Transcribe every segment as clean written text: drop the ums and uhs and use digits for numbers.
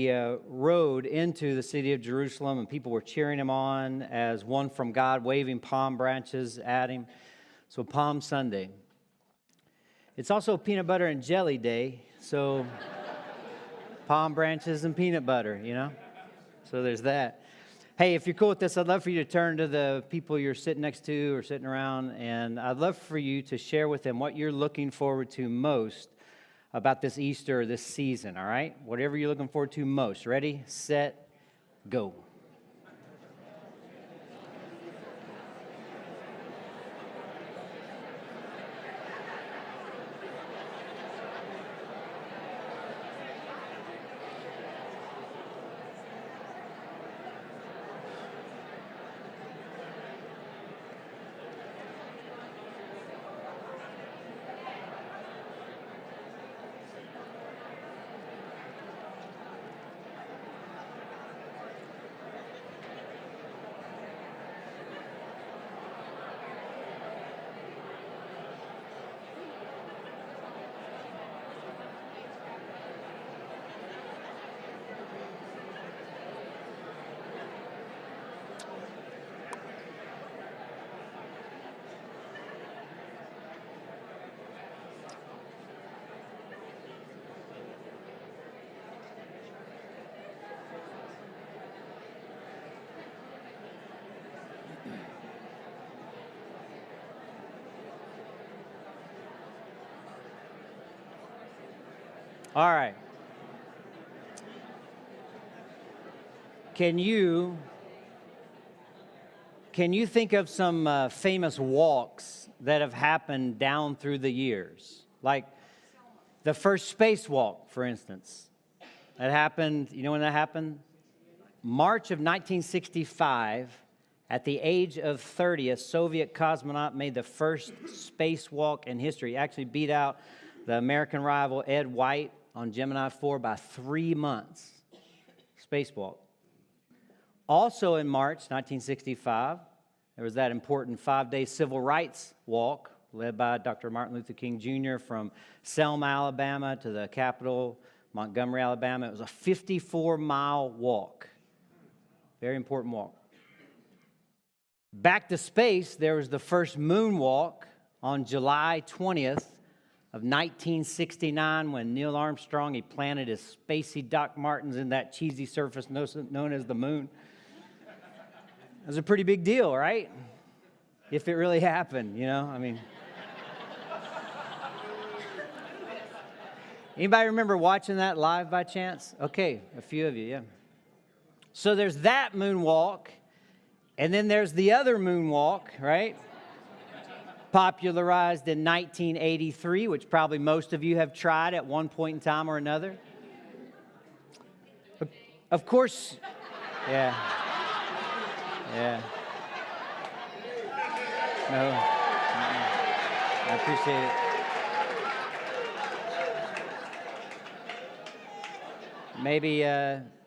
He rode into the city of Jerusalem, and people were cheering him on as one from God, waving palm branches at him. So Palm Sunday. It's also peanut butter and jelly day, so palm branches and peanut butter, you know? So there's that. Hey, if you're cool with this, I'd love for you to turn to the people you're sitting next to or sitting around, and I'd love for you to share with them what you're looking forward to most about this Easter or this season, all right? Whatever you're looking forward to most. Ready, set, go. All right. Can you think of some famous walks that have happened down through the years? Like the first spacewalk, for instance. That happened, you know when that happened? March of 1965, at the age of 30, a Soviet cosmonaut made the first spacewalk in history. He actually beat out the American rival Ed White on Gemini 4 by 3 months. Spacewalk. Also in March 1965, there was that important 5-day civil rights walk led by Dr. Martin Luther King Jr. from Selma, Alabama to the Capitol, Montgomery, Alabama. It was a 54-mile walk. Very important walk. Back to space, there was the first moonwalk on July 20th of 1969 when Neil Armstrong, he planted his spacey Doc Martens in that cheesy surface known as the moon. It was a pretty big deal, right? If it really happened, you know, I mean. Anybody remember watching that live by chance? Okay, a few of you, yeah. So there's that moonwalk, and then there's the other moonwalk, right? Popularized in 1983, which probably most of you have tried at one point in time or another. Of course, yeah. Yeah. No. I appreciate it.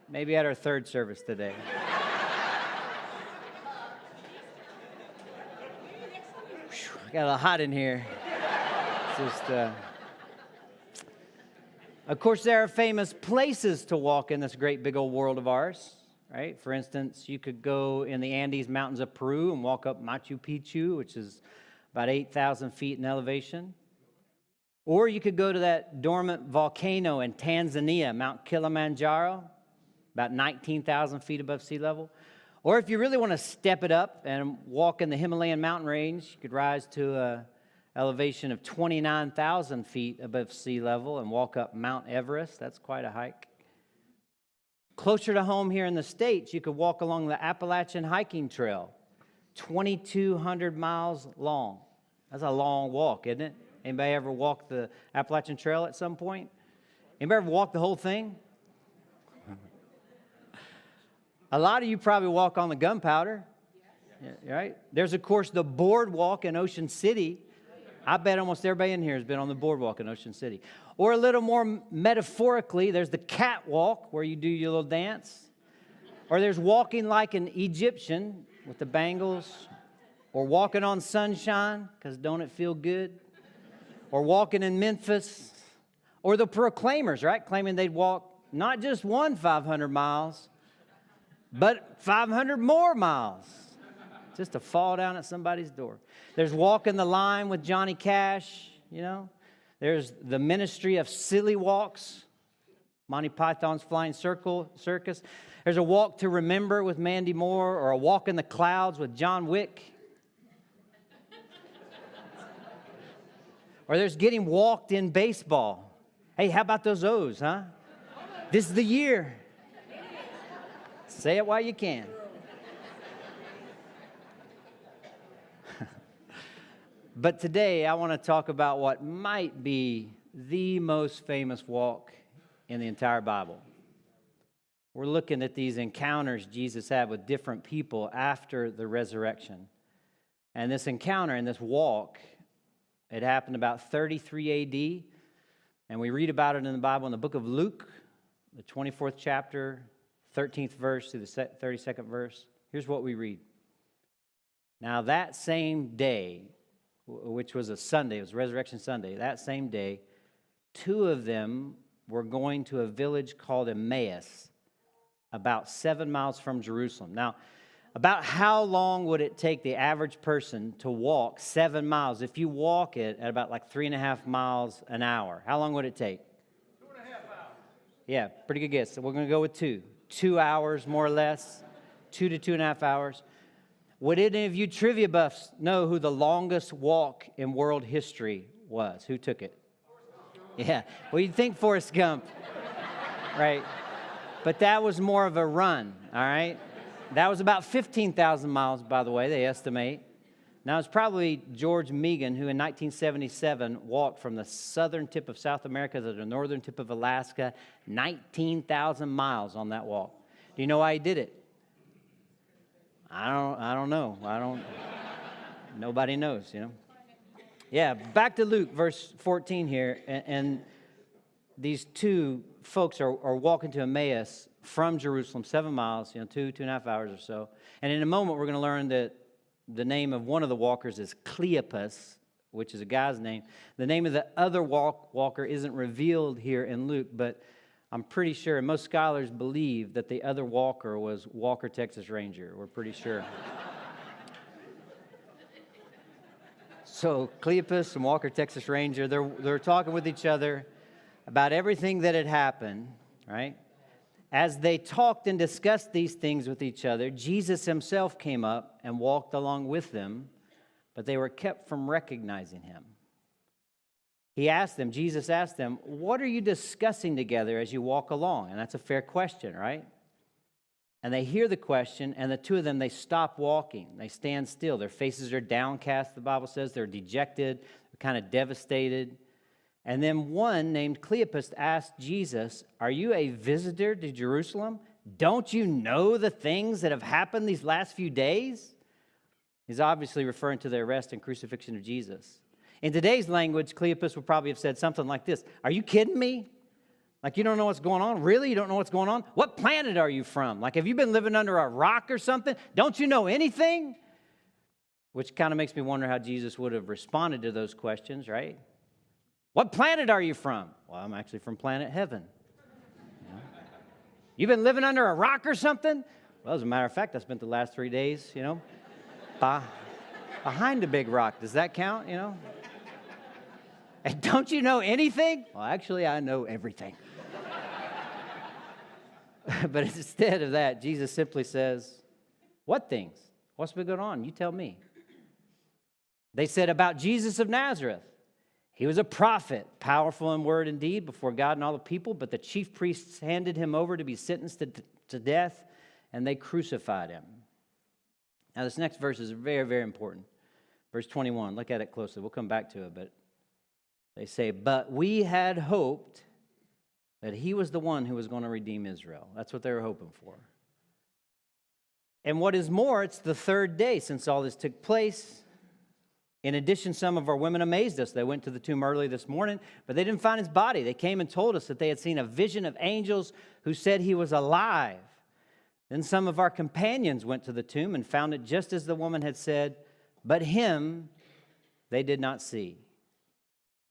Maybe at our third service today. Got a little hot in here. Of course, there are famous places to walk in this great big old world of ours, right? For instance, you could go in the Andes Mountains of Peru and walk up Machu Picchu, which is about 8,000 feet in elevation. Or you could go to that dormant volcano in Tanzania, Mount Kilimanjaro, about 19,000 feet above sea level. Or if you really want to step it up and walk in the Himalayan mountain range, you could rise to an elevation of 29,000 feet above sea level and walk up Mount Everest. That's quite a hike. Closer to home here in the States, you could walk along the Appalachian Hiking Trail, 2,200 miles long. That's a long walk, isn't it? Anybody ever walked the Appalachian Trail at some point? Anybody ever walked the whole thing? A lot of you probably walk on the Gunpowder, right? There's, of course, the boardwalk in Ocean City. I bet almost everybody in here has been on the boardwalk in Ocean City. Or a little more metaphorically, there's the catwalk where you do your little dance. Or there's walking like an Egyptian with the bangles. Or walking on sunshine, because don't it feel good? Or walking in Memphis. Or the proclaimers, right? Claiming they'd walk not just one 500 miles, but 500 more miles just to fall down at somebody's door. There's walking the line with Johnny Cash, you know. There's the ministry of silly walks, Monty Python's Flying Circus. There's a walk to remember with Mandy Moore, or a walk in the clouds with John Wick. Or there's getting walked in baseball. Hey, how about those O's, huh? This is the year. Say it while you can. But today I want to talk about what might be the most famous walk in the entire Bible. We're looking at these encounters Jesus had with different people after the resurrection. And this encounter and this walk, it happened about 33 A.D., and we read about it in the Bible in the book of Luke, the 24th chapter, 13th verse to the 32nd verse. Here's what we read. Now that same day, which was a Sunday, it was Resurrection Sunday, that same day, two of them were going to a village called Emmaus, about 7 miles from Jerusalem. Now, about how long would it take the average person to walk 7 miles? If you walk it at about like 3.5 miles an hour, how long would it take? 2.5 hours. Yeah, pretty good guess. So we're going to go with 2. 2 hours, more or less. 2 to 2.5 hours. Would any of you trivia buffs know who the longest walk in world history was? Who took it? Yeah, well, you'd think Forrest Gump, right? But that was more of a run, all right? That was about 15,000 miles, by the way, they estimate. Now, it's probably George Megan, who in 1977 walked from the southern tip of South America to the northern tip of Alaska, 19,000 miles on that walk. Do you know why he did it? I don't know. Nobody knows, you know. Yeah, back to Luke, verse 14 here, and these two folks are walking to Emmaus from Jerusalem, 7 miles, 2.5 hours or so. And in a moment, we're going to learn that the name of one of the walkers is Cleopas, which is a guy's name. The name of the other walker isn't revealed here in Luke, but I'm pretty sure, and most scholars believe that the other walker was Walker, Texas Ranger. We're pretty sure. So Cleopas and Walker, Texas Ranger, they're talking with each other about everything that had happened, right? As they talked and discussed these things with each other, Jesus himself came up and walked along with them, but they were kept from recognizing him. Jesus asked them, what are you discussing together as you walk along? And that's a fair question, right? And they hear the question, and the two of them, they stop walking. They stand still. Their faces are downcast, the Bible says. They're dejected, they're kind of devastated. And then one named Cleopas asked Jesus, are you a visitor to Jerusalem? Don't you know the things that have happened these last few days? He's obviously referring to the arrest and crucifixion of Jesus. In today's language, Cleopas would probably have said something like this. Are you kidding me? Like, you don't know what's going on? Really? You don't know what's going on? What planet are you from? Like, have you been living under a rock or something? Don't you know anything? Which kind of makes me wonder how Jesus would have responded to those questions, right? What planet are you from? Well, I'm actually from planet heaven. You've been living under a rock or something? Well, as a matter of fact, I spent the last 3 days, behind a big rock. Does that count, And don't you know anything? Well, actually, I know everything. But instead of that, Jesus simply says, what things? What's been going on? You tell me. They said about Jesus of Nazareth. He was a prophet, powerful in word and deed before God and all the people, but the chief priests handed him over to be sentenced to death, and they crucified him. Now, this next verse is very, very important. Verse 21, look at it closely. We'll come back to it, but they say, but we had hoped that he was the one who was going to redeem Israel. That's what they were hoping for. And what is more, it's the third day since all this took place. In addition, some of our women amazed us. They went to the tomb early this morning, but they didn't find his body. They came and told us that they had seen a vision of angels who said he was alive. Then some of our companions went to the tomb and found it just as the woman had said, but him they did not see.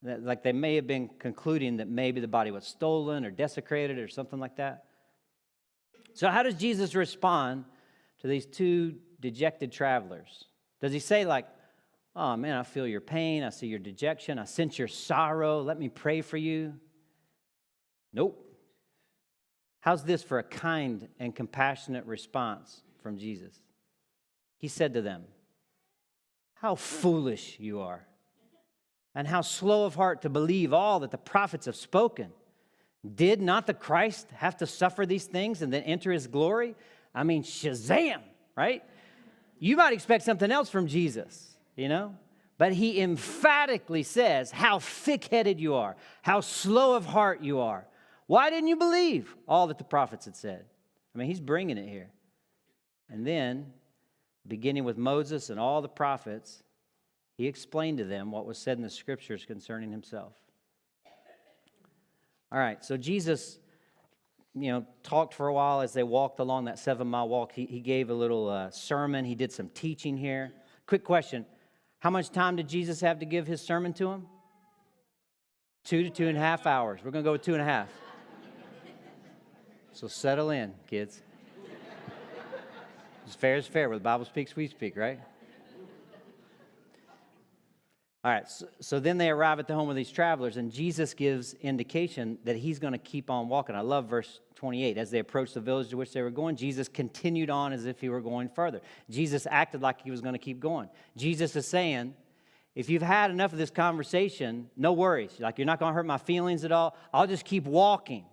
Like they may have been concluding that maybe the body was stolen or desecrated or something like that. So how does Jesus respond to these two dejected travelers? Does he say like, oh man, I feel your pain, I see your dejection, I sense your sorrow, let me pray for you? Nope. How's this for a kind and compassionate response from Jesus? He said to them, how foolish you are, and how slow of heart to believe all that the prophets have spoken. Did not the Christ have to suffer these things and then enter his glory? I mean, shazam, right? You might expect something else from Jesus, you know? But he emphatically says how thick-headed you are, how slow of heart you are. Why didn't you believe all that the prophets had said? I mean, he's bringing it here. And then, beginning with Moses and all the prophets, he explained to them what was said in the scriptures concerning himself. All right, so Jesus, talked for a while as they walked along that 7-mile walk. He gave a little sermon. He did some teaching here. Quick question. How much time did Jesus have to give his sermon to him? 2 to 2.5 hours. We're going to go with 2.5. So settle in, kids. As fair is fair. Where the Bible speaks, we speak, right? All right, so then they arrive at the home of these travelers, and Jesus gives indication that he's going to keep on walking. I love verse 28. As they approached the village to which they were going, Jesus continued on as if he were going further. Jesus acted like he was going to keep going. Jesus is saying, if you've had enough of this conversation, no worries. Like, you're not going to hurt my feelings at all. I'll just keep walking.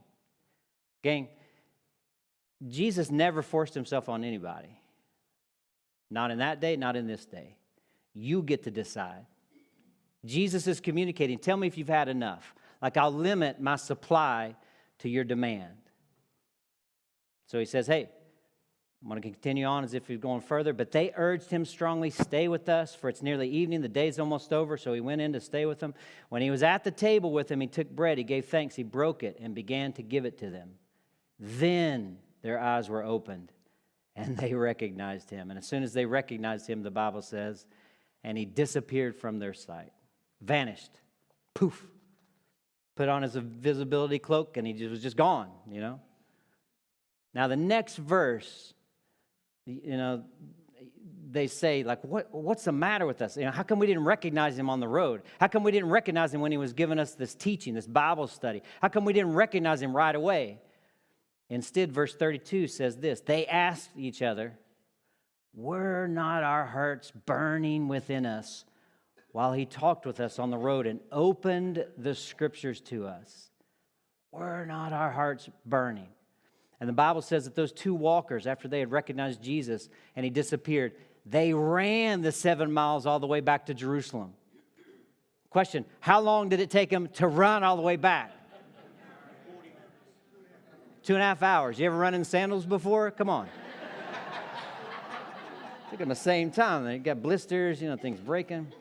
Gang, Jesus never forced himself on anybody. Not in that day, not in this day. You get to decide. Jesus is communicating, tell me if you've had enough. Like, I'll limit my supply to your demand. So he says, hey, I'm going to continue on as if he's going further. But they urged him strongly, stay with us, for it's nearly evening. The day's almost over. So he went in to stay with them. When he was at the table with them, he took bread. He gave thanks. He broke it and began to give it to them. Then their eyes were opened, and they recognized him. And as soon as they recognized him, the Bible says, and he disappeared from their sight. Vanished. Poof. Put on his invisibility cloak, and he was just gone, Now, the next verse, they say, like, what's the matter with us? How come we didn't recognize him on the road? How come we didn't recognize him when he was giving us this teaching, this Bible study? How come we didn't recognize him right away? Instead, verse 32 says this, they asked each other, were not our hearts burning within us while he talked with us on the road and opened the scriptures to us? Were not our hearts burning? And the Bible says that those two walkers, after they had recognized Jesus and he disappeared, they ran the 7 miles all the way back to Jerusalem. Question, how long did it take them to run all the way back? 2.5 hours. You ever run in sandals before? Come on. Took them the same time. They got blisters, things breaking.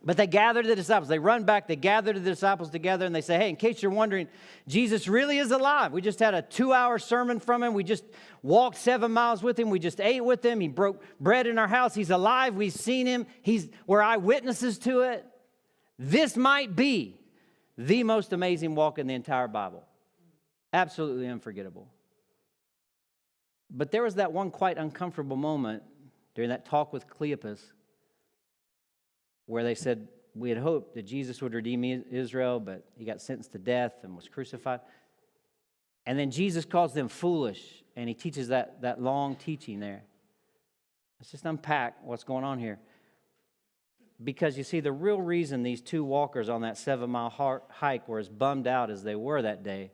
But they gathered the disciples. They run back. They gather the disciples together, and they say, hey, in case you're wondering, Jesus really is alive. We just had a 2-hour sermon from him. We just walked 7 miles with him. We just ate with him. He broke bread in our house. He's alive. We've seen him. We're eyewitnesses to it. This might be the most amazing walk in the entire Bible. Absolutely unforgettable. But there was that one quite uncomfortable moment during that talk with Cleopas where they said, we had hoped that Jesus would redeem Israel, but he got sentenced to death and was crucified. And then Jesus calls them foolish, and he teaches that long teaching there. Let's just unpack what's going on here. Because you see, the real reason these two walkers on that 7-mile hike were as bummed out as they were that day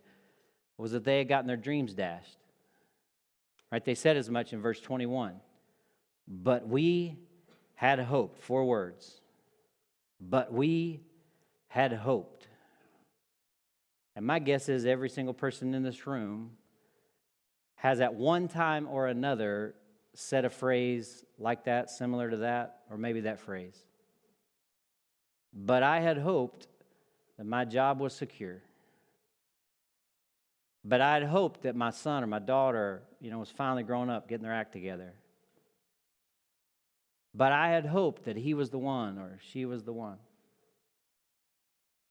was that they had gotten their dreams dashed. Right? They said as much in verse 21. But we had hoped. 4 words. But we had hoped. And my guess is every single person in this room has at one time or another said a phrase like that, similar to that, or maybe that phrase. But I had hoped that my job was secure. But I had hoped that my son or my daughter, was finally grown up, getting their act together. But I had hoped that he was the one or she was the one.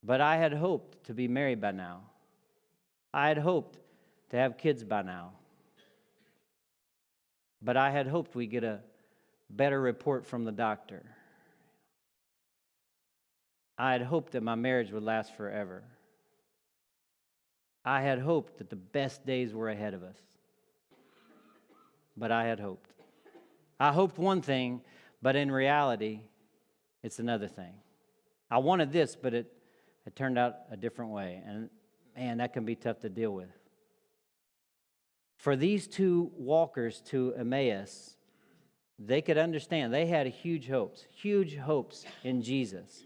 But I had hoped to be married by now. I had hoped to have kids by now. But I had hoped we'd get a better report from the doctor. I had hoped that my marriage would last forever. I had hoped that the best days were ahead of us. But I had hoped. I hoped one thing, but in reality, it's another thing. I wanted this, but it turned out a different way. And man, that can be tough to deal with. For these two walkers to Emmaus, they could understand. They had huge hopes in Jesus.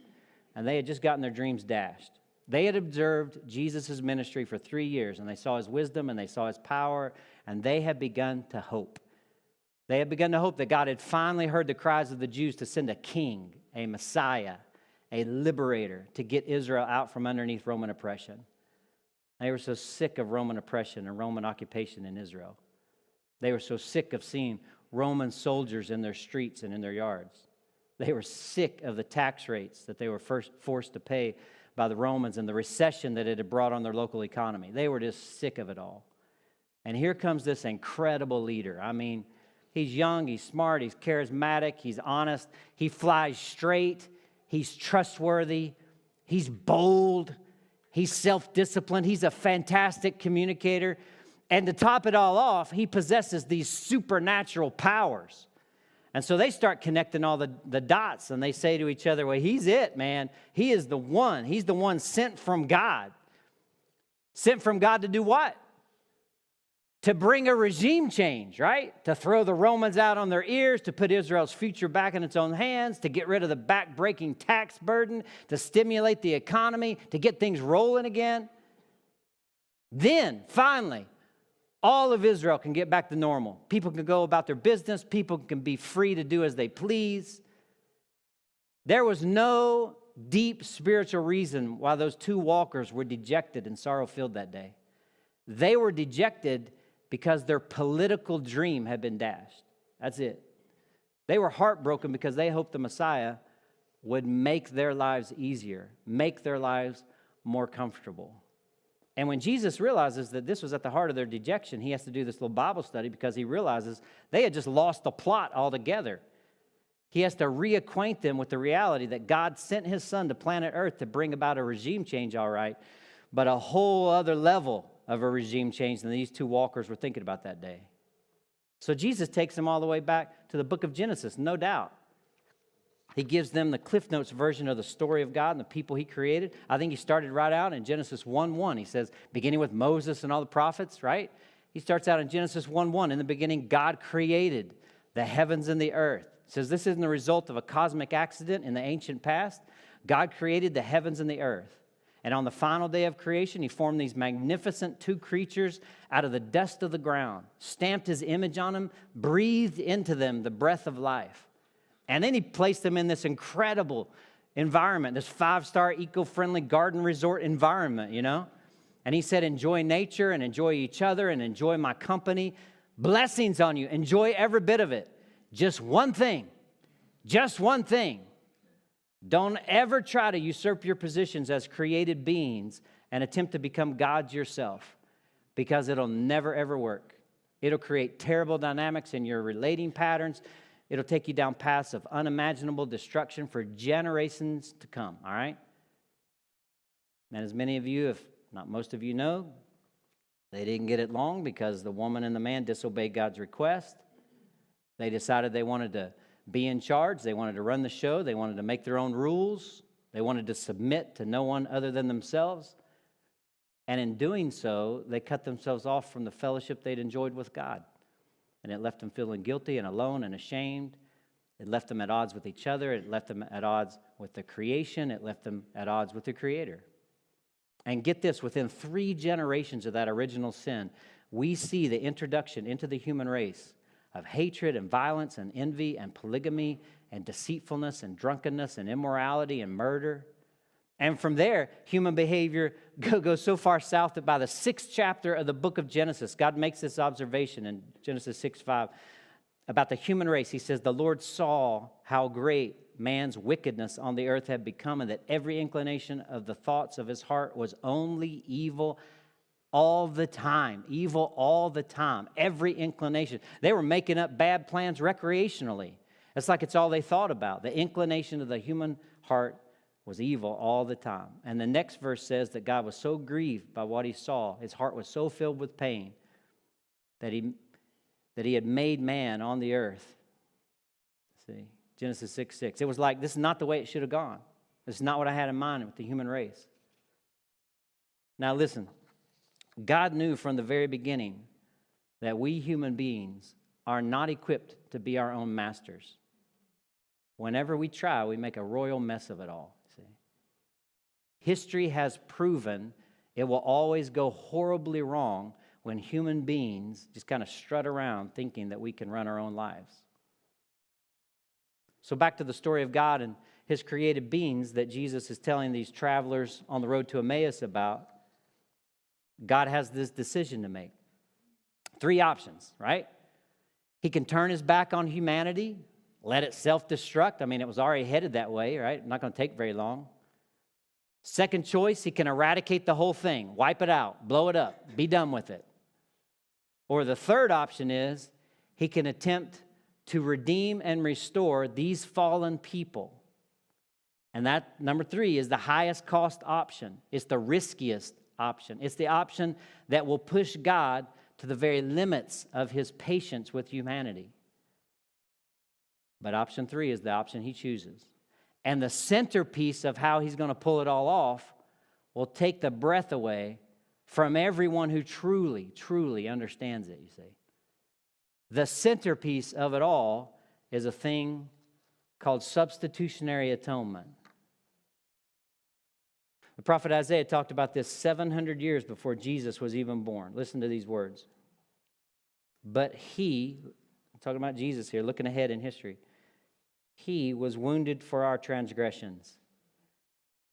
And they had just gotten their dreams dashed. They had observed Jesus' ministry for 3 years, and they saw his wisdom, and they saw his power, and they had begun to hope. They had begun to hope that God had finally heard the cries of the Jews to send a king, a Messiah, a liberator, to get Israel out from underneath Roman oppression. They were so sick of Roman oppression and Roman occupation in Israel. They were so sick of seeing Roman soldiers in their streets and in their yards. They were sick of the tax rates that they were first forced to pay by the Romans and the recession that it had brought on their local economy. They were just sick of it all. And here comes this incredible leader. I mean, he's young, he's smart, he's charismatic, he's honest, he flies straight, he's trustworthy, he's bold, he's self-disciplined, he's a fantastic communicator. And to top it all off, he possesses these supernatural powers. And so they start connecting all the dots, and they say to each other, well, he's it, man. He is the one. He's the one sent from God. Sent from God to do what? To bring a regime change, right? To throw the Romans out on their ears, to put Israel's future back in its own hands, to get rid of the back-breaking tax burden, to stimulate the economy, to get things rolling again. Then, finally, all of Israel can get back to normal. People can go about their business. People can be free to do as they please. There was no deep spiritual reason why those two walkers were dejected and sorrow-filled that day. They were dejected because their political dream had been dashed. That's it. They were heartbroken because they hoped the Messiah would make their lives easier, make their lives more comfortable. And when Jesus realizes that this was at the heart of their dejection, he has to do this little Bible study because he realizes they had just lost the plot altogether. He has to reacquaint them with the reality that God sent his son to planet Earth to bring about a regime change, all right, but a whole other level of a regime change than these two walkers were thinking about that day. So Jesus takes them all the way back to the book of Genesis, no doubt. He gives them the Cliff Notes version of the story of God and the people he created. I think he started right out in Genesis 1:1. He says, beginning with Moses and all the prophets, right? He starts out in Genesis 1:1. In the beginning, God created the heavens and the earth. He says this isn't the result of a cosmic accident in the ancient past. God created the heavens and the earth. And on the final day of creation, he formed these magnificent two creatures out of the dust of the ground, stamped his image on them, breathed into them the breath of life. And then he placed them in this incredible environment, this 5-star eco-friendly garden resort environment, you know. And he said, enjoy nature and enjoy each other and enjoy my company. Blessings on you. Enjoy every bit of it. Just one thing. Just one thing. Don't ever try to usurp your positions as created beings and attempt to become gods yourself, because it'll never, ever work. It'll create terrible dynamics in your relating patterns. It'll take you down paths of unimaginable destruction for generations to come, all right? And as many of you, if not most of you know, they didn't get it long because the woman and the man disobeyed God's request. They decided they wanted to be in charge. They wanted to run the show. They wanted to make their own rules. They wanted to submit to no one other than themselves. And in doing so, they cut themselves off from the fellowship they'd enjoyed with God. And it left them feeling guilty and alone and ashamed. It left them at odds with each other. It left them at odds with the creation. It left them at odds with the Creator. And get this, within 3 generations of that original sin, we see the introduction into the human race of hatred and violence and envy and polygamy and deceitfulness and drunkenness and immorality and murder. And from there, human behavior goes so far south that by the 6th chapter of the book of Genesis, God makes this observation in Genesis 6:5 about the human race. He says, the Lord saw how great man's wickedness on the earth had become, and that every inclination of the thoughts of his heart was only evil all the time. Evil all the time. Every inclination. They were making up bad plans recreationally. It's like it's all they thought about. The inclination of the human heart was evil all the time. And the next verse says that God was so grieved by what he saw, his heart was so filled with pain, that he had made man on the earth. See, Genesis 6:6. It was like, this is not the way it should have gone. This is not what I had in mind with the human race. Now listen, God knew from the very beginning that we human beings are not equipped to be our own masters. Whenever we try, we make a royal mess of it all. See? History has proven it will always go horribly wrong when human beings just kind of strut around thinking that we can run our own lives. So back to the story of God and his created beings that Jesus is telling these travelers on the road to Emmaus about. God has this decision to make. 3 options, right? He can turn his back on humanity, let it self-destruct. I mean, it was already headed that way, right? Not going to take very long. Second choice, he can eradicate the whole thing, wipe it out, blow it up, be done with it. Or the third option is he can attempt to redeem and restore these fallen people. And that, number 3, is the highest cost option. It's the riskiest option. It's the option that will push God to the very limits of his patience with humanity. But option 3 is the option he chooses. And the centerpiece of how he's going to pull it all off will take the breath away from everyone who truly, truly understands it, you see. The centerpiece of it all is a thing called substitutionary atonement. The prophet Isaiah talked about this 700 years before Jesus was even born. Listen to these words. But he, I'm talking about Jesus here, looking ahead in history, he was wounded for our transgressions.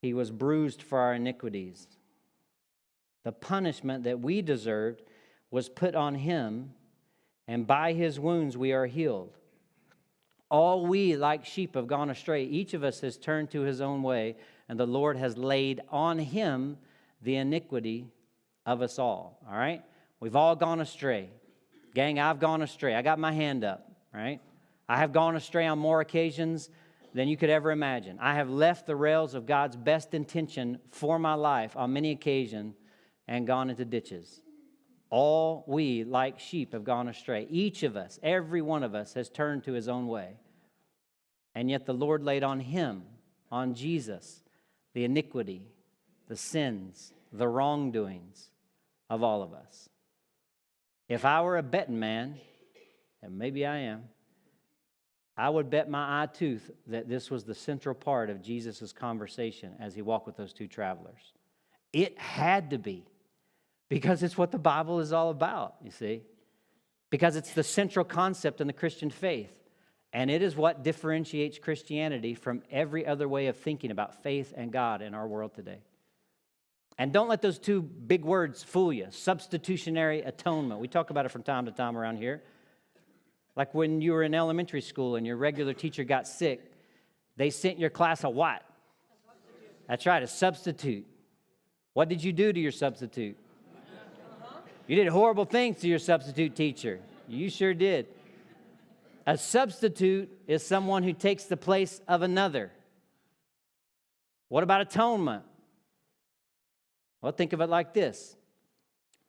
He was bruised for our iniquities. The punishment that we deserved was put on him, and by his wounds we are healed. All we, like sheep, have gone astray. Each of us has turned to his own way, and the Lord has laid on him the iniquity of us all. All right? We've all gone astray. Gang, I've gone astray. I got my hand up, right? I have gone astray on more occasions than you could ever imagine. I have left the rails of God's best intention for my life on many occasions and gone into ditches. All we, like sheep, have gone astray. Each of us, every one of us, has turned to his own way. And yet the Lord laid on him, on Jesus, the iniquity, the sins, the wrongdoings of all of us. If I were a betting man, and maybe I am, I would bet my eye tooth that this was the central part of Jesus' conversation as he walked with those 2 travelers. It had to be, because it's what the Bible is all about, you see. Because it's the central concept in the Christian faith. And it is what differentiates Christianity from every other way of thinking about faith and God in our world today. And don't let those 2 big words fool you. Substitutionary atonement. We talk about it from time to time around here. Like when you were in elementary school and your regular teacher got sick, they sent your class a what? That's right, a substitute. What did you do to your substitute? You did horrible things to your substitute teacher. You sure did. A substitute is someone who takes the place of another. What about atonement? Well, think of it like this.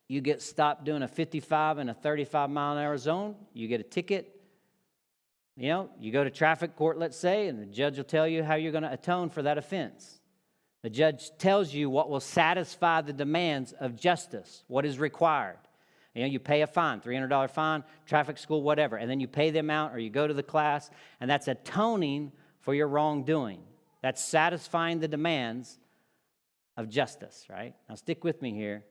You get stopped doing a 55 in a 35-mile-an-hour zone. You get a ticket. You know, you go to traffic court, let's say, and the judge will tell you how you're going to atone for that offense. The judge tells you what will satisfy the demands of justice, what is required. You know, you pay a fine, $300 fine, traffic school, whatever, and then you pay them out or you go to the class, and that's atoning for your wrongdoing. That's satisfying the demands of justice, right? Now stick with me here,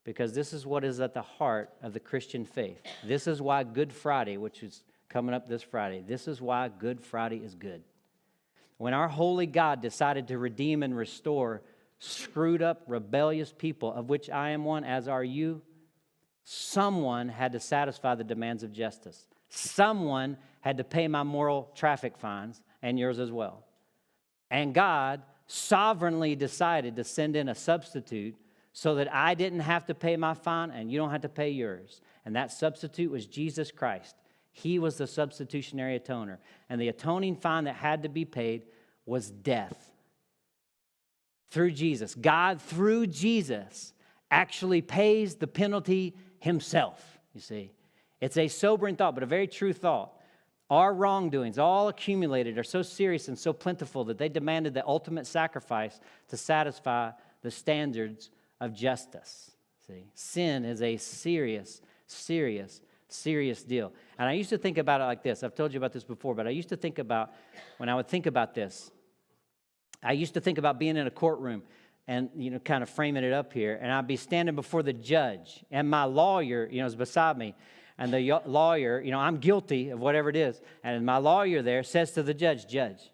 because this is what is at the heart of the Christian faith. This is why Good Friday, which is coming up this Friday, this is why Good Friday is good. When our holy God decided to redeem and restore screwed up, rebellious people, of which I am one, as are you, someone had to satisfy the demands of justice. Someone had to pay my moral traffic fines, and yours as well. And God sovereignly decided to send in a substitute so that I didn't have to pay my fine and you don't have to pay yours. And that substitute was Jesus Christ. He was the substitutionary atoner. And the atoning fine that had to be paid was death. Through Jesus. God, through Jesus, actually pays the penalty himself, you see. It's a sobering thought, but a very true thought. Our wrongdoings, all accumulated, are so serious and so plentiful that they demanded the ultimate sacrifice to satisfy the standards of justice. See, sin is a serious deal. And I used to think about it like this. I've told you about this before, but I used to think about, when I would think about this, I used to think about being in a courtroom and, kind of framing it up here, and I'd be standing before the judge, and my lawyer, is beside me. And the lawyer, I'm guilty of whatever it is. And my lawyer there says to the judge, Judge,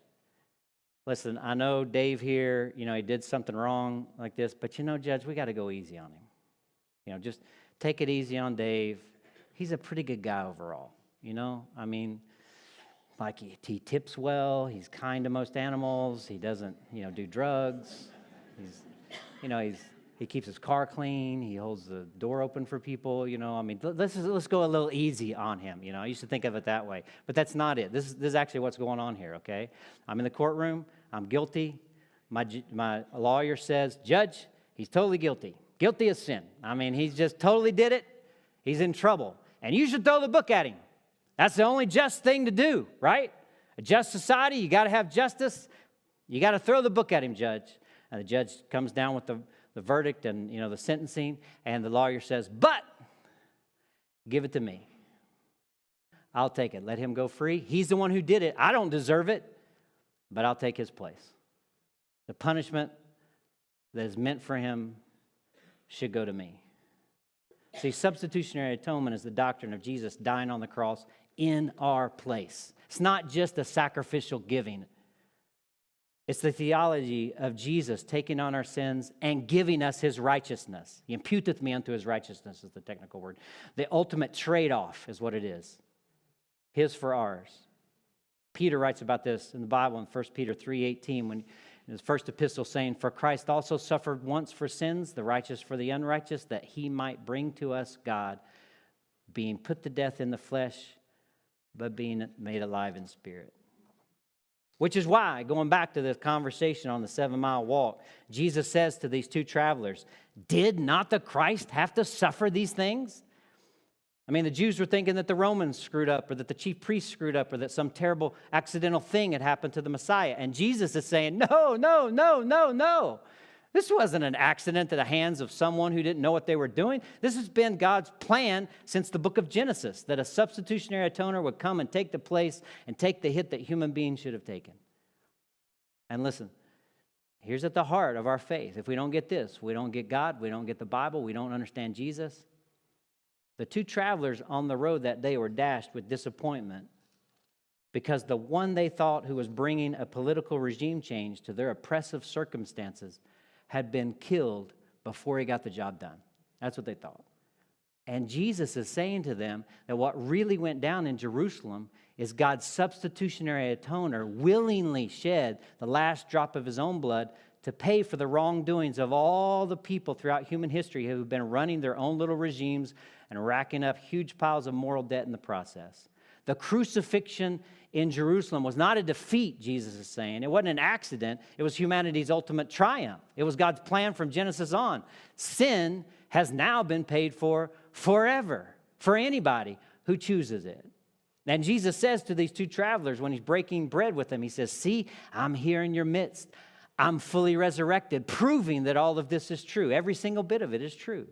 listen, I know Dave here, he did something wrong like this, but Judge, we got to go easy on him. Just take it easy on Dave. He's a pretty good guy overall, like he tips well, he's kind to most animals, he doesn't, do drugs, he keeps his car clean. He holds the door open for people. Let's go a little easy on him. I used to think of it that way, but that's not it. This is actually what's going on here. Okay, I'm in the courtroom. I'm guilty. My lawyer says, Judge, he's totally guilty. Guilty of sin. He's just totally did it. He's in trouble, and you should throw the book at him. That's the only just thing to do, right? A just society. You got to have justice. You got to throw the book at him, Judge. And the judge comes down with the verdict and, the sentencing, and the lawyer says, but give it to me. I'll take it. Let him go free. He's the one who did it. I don't deserve it, but I'll take his place. The punishment that is meant for him should go to me. See, substitutionary atonement is the doctrine of Jesus dying on the cross in our place. It's not just a sacrificial giving. It's the theology of Jesus taking on our sins and giving us his righteousness. He imputeth me unto his righteousness is the technical word. The ultimate trade-off is what it is. His for ours. Peter writes about this in the Bible in 1 Peter 3:18 when in his first epistle saying, For Christ also suffered once for sins, the righteous for the unrighteous, that he might bring to us God, being put to death in the flesh, but being made alive in spirit. Which is why, going back to this conversation on the 7-mile walk, Jesus says to these two travelers, did not the Christ have to suffer these things? The Jews were thinking that the Romans screwed up or that the chief priests screwed up or that some terrible accidental thing had happened to the Messiah. And Jesus is saying, no. This wasn't an accident to the hands of someone who didn't know what they were doing. This has been God's plan since the book of Genesis, that a substitutionary atoner would come and take the place and take the hit that human beings should have taken. And listen, here's at the heart of our faith. If we don't get this, we don't get God, we don't get the Bible, we don't understand Jesus. The two travelers on the road that day were dashed with disappointment because the one they thought who was bringing a political regime change to their oppressive circumstances had been killed before he got the job done. That's what they thought. And Jesus is saying to them that what really went down in Jerusalem is God's substitutionary atoner willingly shed the last drop of his own blood to pay for the wrongdoings of all the people throughout human history who have been running their own little regimes and racking up huge piles of moral debt in the process. The crucifixion in Jerusalem was not a defeat, Jesus is saying. It wasn't an accident. It was humanity's ultimate triumph. It was God's plan from Genesis on. Sin has now been paid for forever for anybody who chooses it. And Jesus says to these two travelers when he's breaking bread with them, he says, see, I'm here in your midst. I'm fully resurrected, proving that all of this is true. Every single bit of it is true.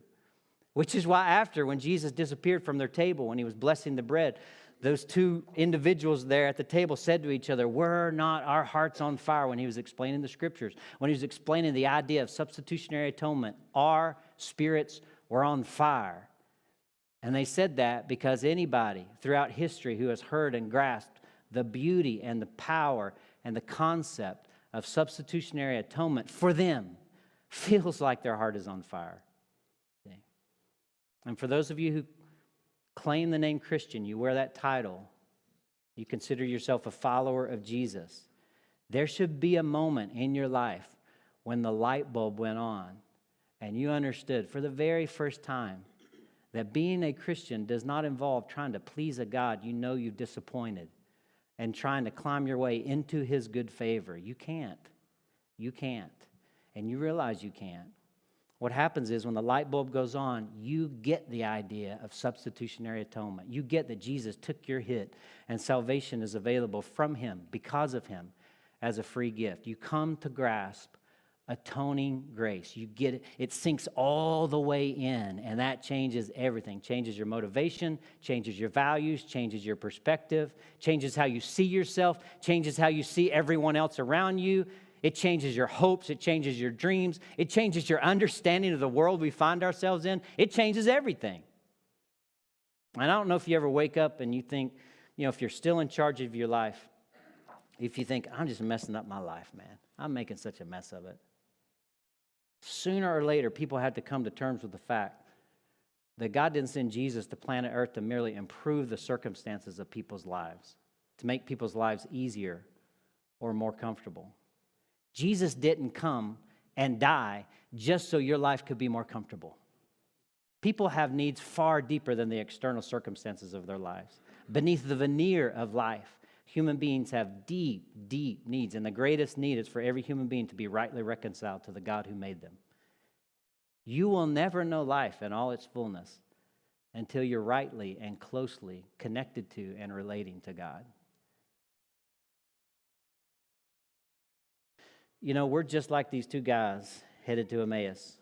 Which is why when Jesus disappeared from their table, when he was blessing the bread, those two individuals there at the table said to each other, were not our hearts on fire when he was explaining the scriptures, when he was explaining the idea of substitutionary atonement, our spirits were on fire. And they said that because anybody throughout history who has heard and grasped the beauty and the power and the concept of substitutionary atonement for them feels like their heart is on fire. See? And for those of you who claim the name Christian, you wear that title you consider yourself a follower of Jesus, there should be a moment in your life when the light bulb went on and you understood for the very first time that being a Christian does not involve trying to please a God you know you've disappointed and trying to climb your way into his good favor. You can't. You can't. And you realize you can't. What happens is when the light bulb goes on, you get the idea of substitutionary atonement. You get that Jesus took your hit and salvation is available from him, because of him, as a free gift. You come to grasp atoning grace. You get it. It sinks all the way in, and that changes everything. Changes your motivation, changes your values, changes your perspective, changes how you see yourself, changes how you see everyone else around you. It changes your hopes. It changes your dreams. It changes your understanding of the world we find ourselves in. It changes everything. And I don't know if you ever wake up and you think, if you're still in charge of your life, if you think, I'm just messing up my life, man. I'm making such a mess of it. Sooner or later, people had to come to terms with the fact that God didn't send Jesus to planet Earth to merely improve the circumstances of people's lives, to make people's lives easier or more comfortable. Jesus didn't come and die just so your life could be more comfortable. People have needs far deeper than the external circumstances of their lives. Beneath the veneer of life, human beings have deep, deep needs, and the greatest need is for every human being to be rightly reconciled to the God who made them. You will never know life in all its fullness until you're rightly and closely connected to and relating to God. We're just like these two guys headed to Emmaus.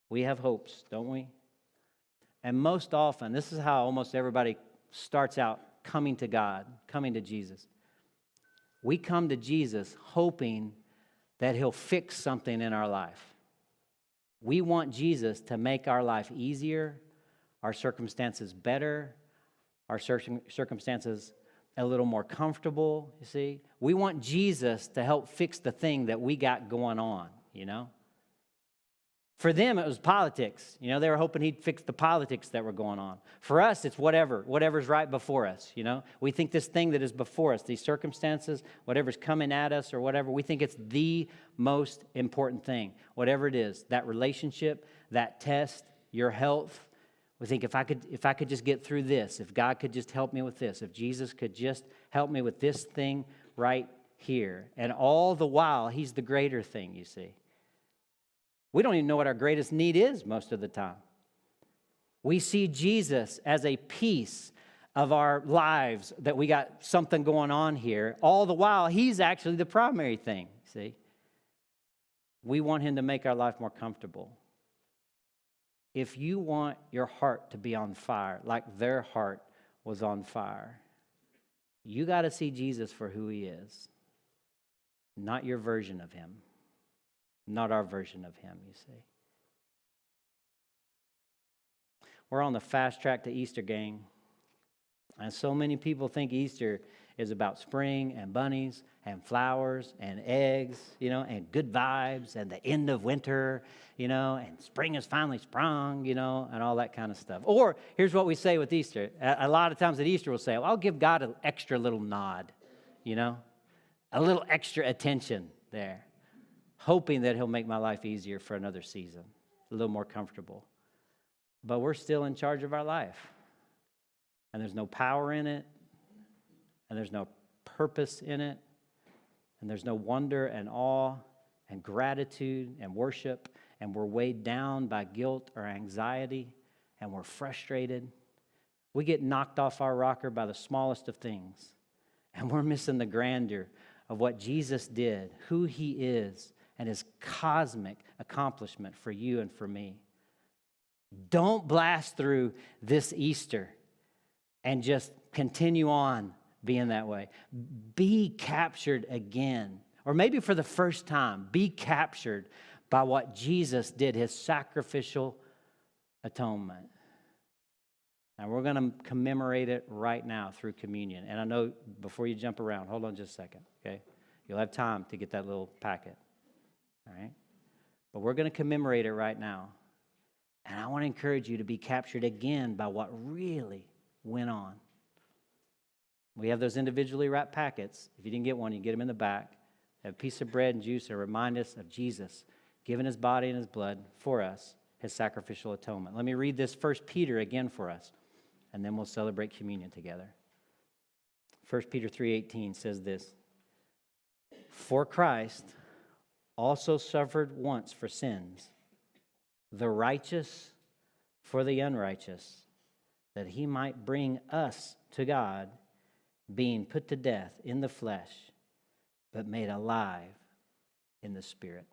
We have hopes, don't we? And most often, this is how almost everybody starts out coming to God, coming to Jesus. We come to Jesus hoping that he'll fix something in our life. We want Jesus to make our life easier, our circumstances better, our circumstances a little more comfortable, you see. We want Jesus to help fix the thing that we got going on, For them, it was politics. They were hoping he'd fix the politics that were going on. For us, it's whatever's right before us, We think this thing that is before us, these circumstances, whatever's coming at us or whatever, we think it's the most important thing. Whatever it is, that relationship, that test, your health. We think if I could just get through this, if God could just help me with this, if Jesus could just help me with this thing right here. And all the while, he's the greater thing, you see. We don't even know what our greatest need is most of the time. We see Jesus as a piece of our lives, that we got something going on here. All the while, he's actually the primary thing, see. We want him to make our life more comfortable. If you want your heart to be on fire, like their heart was on fire, you got to see Jesus for who he is, not your version of him, not our version of him, you see. We're on the fast track to Easter, gang. And so many people think Easter is about spring and bunnies and flowers and eggs, and good vibes and the end of winter, and spring has finally sprung, and all that kind of stuff. Or here's what we say with Easter. A lot of times at Easter we'll say, well, I'll give God an extra little nod, a little extra attention there, hoping that he'll make my life easier for another season, a little more comfortable. But we're still in charge of our life. And there's no power in it, and there's no purpose in it, and there's no wonder and awe and gratitude and worship, and we're weighed down by guilt or anxiety, and we're frustrated. We get knocked off our rocker by the smallest of things, and we're missing the grandeur of what Jesus did, who he is, and his cosmic accomplishment for you and for me. Don't blast through this Easter and just continue on being that way. Be captured again, or maybe for the first time, be captured by what Jesus did, his sacrificial atonement. And we're going to commemorate it right now through communion. And I know, before you jump around, hold on just a second, okay? You'll have time to get that little packet, all right? But we're going to commemorate it right now. And I want to encourage you to be captured again by what really went on. We have those individually wrapped packets. If you didn't get one, you get them in the back. Have a piece of bread and juice to remind us of Jesus giving his body and his blood for us, his sacrificial atonement. Let me read this 1 Peter again for us, and then we'll celebrate communion together. 1 Peter 3:18 says this, "For Christ also suffered once for sins, the righteous for the unrighteous, that he might bring us to God, being put to death in the flesh, but made alive in the Spirit."